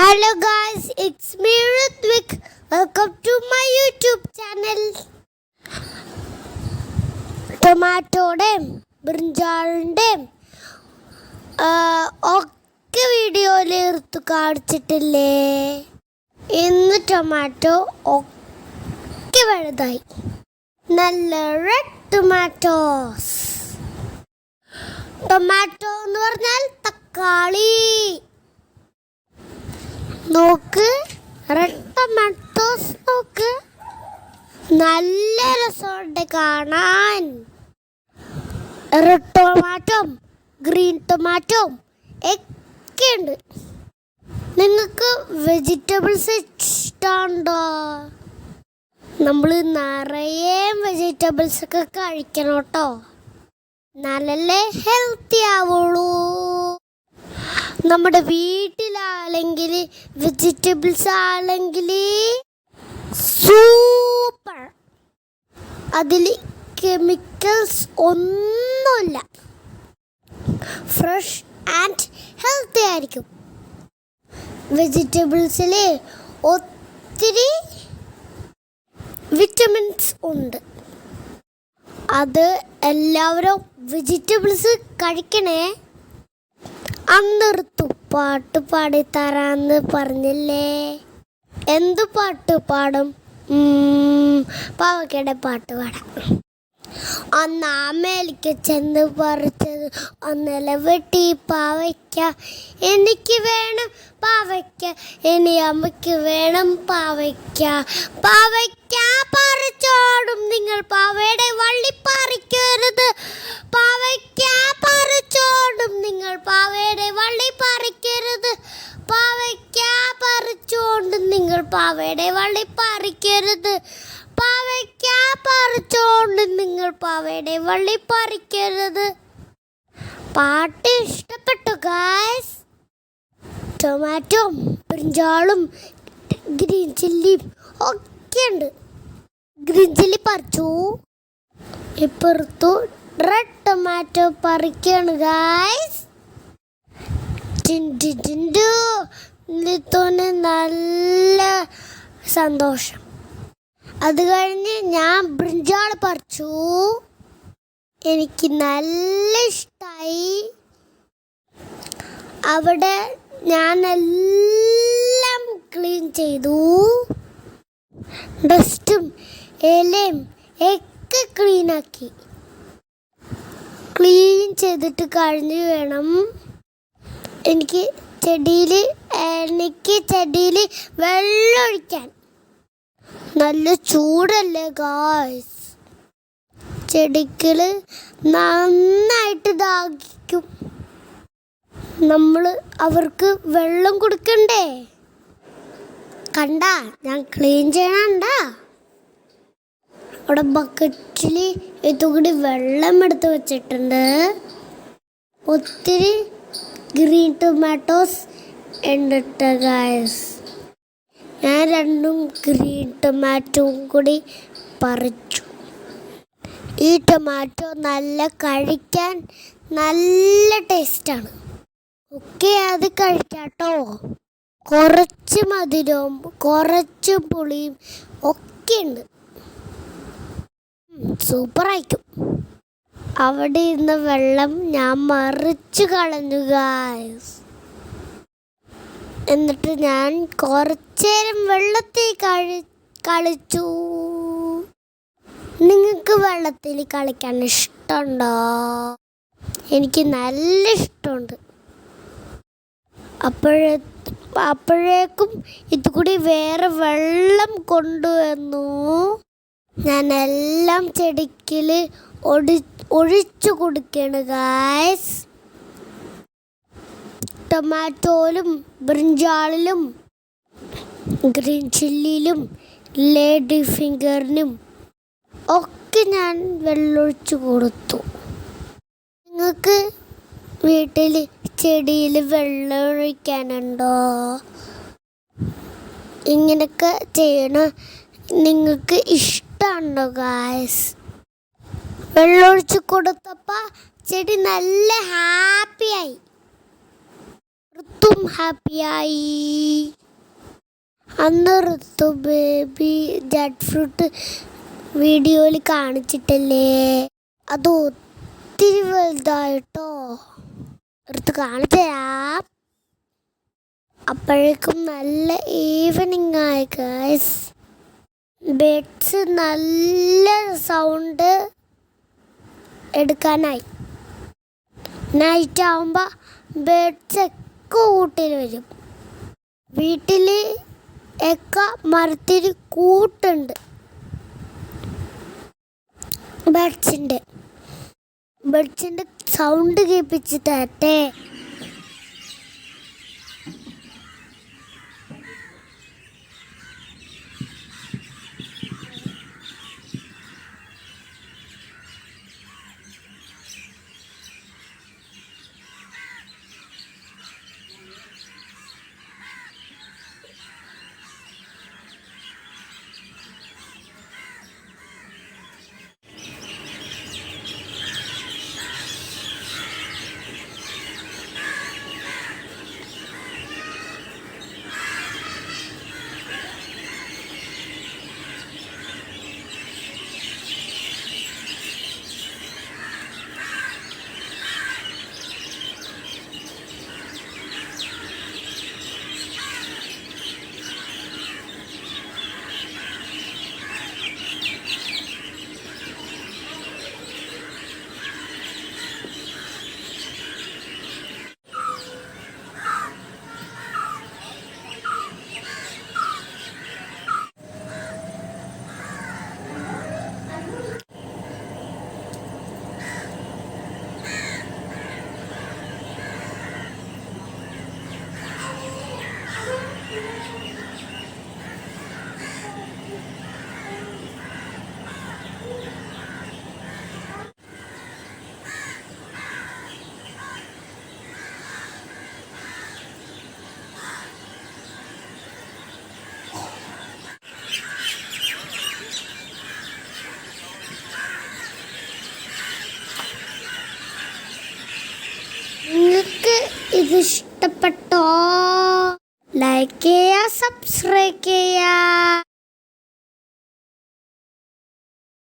Hello guys, it's me Ritvik. Welcome to my YouTube channel. ടൊമാറ്റോയുടെയും ബ്രിഞ്ചാളിൻ്റെയും ഒക്കെ വീഡിയോയിൽ എടുത്ത് കാണിച്ചിട്ടില്ലേ? ഇന്ന് ടൊമാറ്റോ ഒക്കെ വലുതായി, നല്ല റെഡ് ടൊമാറ്റോസ്. ടൊമാറ്റോ എന്ന് പറഞ്ഞാൽ തക്കാളി. നോക്ക്, റെഡ് ടൊമാറ്റോസ് നോക്ക്, നല്ല രസമുണ്ട് കാണാൻ. റെഡ് ടൊമാറ്റോയും ഗ്രീൻ ടൊമാറ്റോയും ഒക്കെ ഉണ്ട്. നിങ്ങൾക്ക് വെജിറ്റബിൾസ് ഇഷ്ടമുണ്ടോ? നമ്മൾ നിറയെ വെജിറ്റബിൾസ് ഒക്കെ കഴിക്കണം കേട്ടോ, നല്ലല്ലേ ഹെൽത്തി ആവുള്ളൂ. നമ്മുടെ വീട്ടിലാണെങ്കിൽ വെജിറ്റബിൾസ് ആണെങ്കിൽ സൂപ്പർ, അതിൽ കെമിക്കൽസ് ഒന്നുമില്ല, ഫ്രഷ് ആൻഡ് ഹെൽത്തി ആയിരിക്കും. വെജിറ്റബിൾസിൽ ഒത്തിരി വിറ്റമിൻസ് ഉണ്ട്. അത് എല്ലാവരും വെജിറ്റബിൾസ് കഴിക്കണേ. അന്നിർത്തു പാട്ട് പാടിത്തരാന്ന് പറഞ്ഞില്ലേ? എന്ത് പാട്ട് പാടും? പാവയ്ക്കയുടെ പാട്ട് പാടാം. അമ്മേലിക്ക് ചെന്ന് പറിച്ചത് ഒന്നല വെട്ടി പാവയ്ക്ക, എനിക്ക് വേണം പാവയ്ക്ക, ഇനി അമ്മയ്ക്ക് വേണം പാവയ്ക്ക. പാവയ്ക്ക പറിച്ചോടും നിങ്ങൾ, പാവയുടെ വള്ളി പറിക്കരുത്. പാവയ്ക്ക പറിച്ചോടും നിങ്ങൾ, പാവയുടെ വള്ളി പറിക്കരുത്. പാവയ്ക്ക പറിച്ചോണ്ട് നിങ്ങൾ, പാവയുടെ വള്ളി പറിക്കരുത്. പാവയ്ക്ക പറിച്ചോണ്ട് നിങ്ങൾ, പാവയുടെ വള്ളി പറിക്കരുത്. പാട്ട് ഇഷ്ടപ്പെട്ടു ഗായ്സ്? ടൊമാറ്റോയും ബ്രിഞ്ചാളും ഗ്രീൻ ചില്ലിയും ഒക്കെ ഉണ്ട്. ഗ്രീൻ ചില്ലി പറിച്ചു, ഇപ്പുറത്തു റെഡ് ടൊമാറ്റോ പറിക്കാണ് ഗായ്സ്. നല്ല സന്തോഷം. അത് കഴിഞ്ഞ് ഞാൻ ബ്രിഞ്ചാൾ പറിച്ചു, എനിക്ക് നല്ല ഇഷ്ടമായി. അവിടെ ഞാനെല്ലാം ക്ലീൻ ചെയ്തു, ഡസ്റ്റും ഇലയും ഒക്കെ ക്ലീനാക്കി. ക്ലീൻ ചെയ്തിട്ട് കഴിഞ്ഞ് വേണം എനിക്ക് ചെടിയിൽ വെള്ളമൊഴിക്കാൻ. നല്ല ചൂടല്ലേ ഗായ്സ്, ചെടികൾ നന്നായിട്ട് ദാഹിക്കും. നമ്മൾ അവർക്ക് വെള്ളം കൊടുക്കണ്ടേ? കണ്ടാ ഞാൻ ക്ലീൻ ചെയ്യണണ്ട. അവിടെ ബക്കറ്റിൽ ഇതുകൂടി വെള്ളം എടുത്ത് വെച്ചിട്ടുണ്ട്. ഒത്തിരി ഗ്രീൻ ടൊമാറ്റോസ് ഉണ്ട് ഗായ്സ്. ഞാൻ രണ്ടും ഗ്രീൻ ടൊമാറ്റോയും കൂടി പറിച്ചു. ഈ ടൊമാറ്റോ നല്ല കഴിക്കാൻ നല്ല ടേസ്റ്റാണ്. ഒക്കെ അത് കഴിക്കാട്ടോ. കുറച്ച് മധുരവും കുറച്ച് പുളിയും ഒക്കെ ഉണ്ട്. സൂപ്പറായിരിക്കും. അവിടെ ഇരുന്ന വെള്ളം ഞാൻ മറിച്ച് കളഞ്ഞു ഗായ്സ്. എന്നിട്ട് ഞാൻ കുറച്ചേരം വെള്ളത്തിൽ കളിച്ചു. നിങ്ങൾക്ക് വെള്ളത്തിൽ കളിക്കാൻ ഇഷ്ടമുണ്ടോ? എനിക്ക് നല്ല ഇഷ്ടമുണ്ട്. അപ്പോഴേക്കും ഇതുകൂടി വേറെ വെള്ളം കൊണ്ടുവന്നു. ഞാൻ എല്ലാം ചെടിക്കിൽ ഒഴിച്ചു കൊടുക്കുകയാണ് ഗായ്സ്. ടൊമാറ്റോയിലും ബ്രിഞ്ചാളിലും ഗ്രീൻ ചില്ലിയിലും ലേഡി ഫിംഗറിനും ഒക്കെ ഞാൻ വെള്ളമൊഴിച്ചു കൊടുത്തു. നിങ്ങൾക്ക് വീട്ടിൽ ചെടിയിൽ വെള്ളം ഒഴിക്കാനുണ്ടോ? ഇങ്ങനെയൊക്കെ ചെയ്യണം നിങ്ങൾക്ക് ഇഷ്ടമുണ്ടോ ഗായ്സ്? വെള്ളമൊഴിച്ച് കൊടുത്തപ്പോൾ ചെടി നല്ല ഹാപ്പിയായി. ഋത്തും ഹാപ്പിയായി. അന്ന് ഋതു ബേബി ജാഡ് ഫ്രൂട്ട് വീഡിയോയിൽ കാണിച്ചിട്ടല്ലേ, അത് ഒത്തിരി വലുതായിട്ടോ. ഋതു കാണിച്ചുതരാം. അപ്പോഴേക്കും നല്ല ഈവനിങ് ആയി ഗൈസ്. ബേഡ്സ് നല്ല സൗണ്ട് എടുക്കാനായി. നൈറ്റ് ആവുമ്പോൾ ബേഡ്സ് ഒക്കെ കൂട്ടിൽ വരും. വീട്ടിൽ ഒക്കെ മരത്തിൽ കൂട്ടുണ്ട് ബേഡ്സിൻ്റെ സൗണ്ട് കേൾപ്പിച്ച് തരട്ടെ. നിങ്ങൾക്ക് ഇത് ഇഷ്ടപ്പെട്ടോ? ലൈക്ക് ചെയ്യുക, സബ്സ്ക്രൈബ് ചെയ്യുക.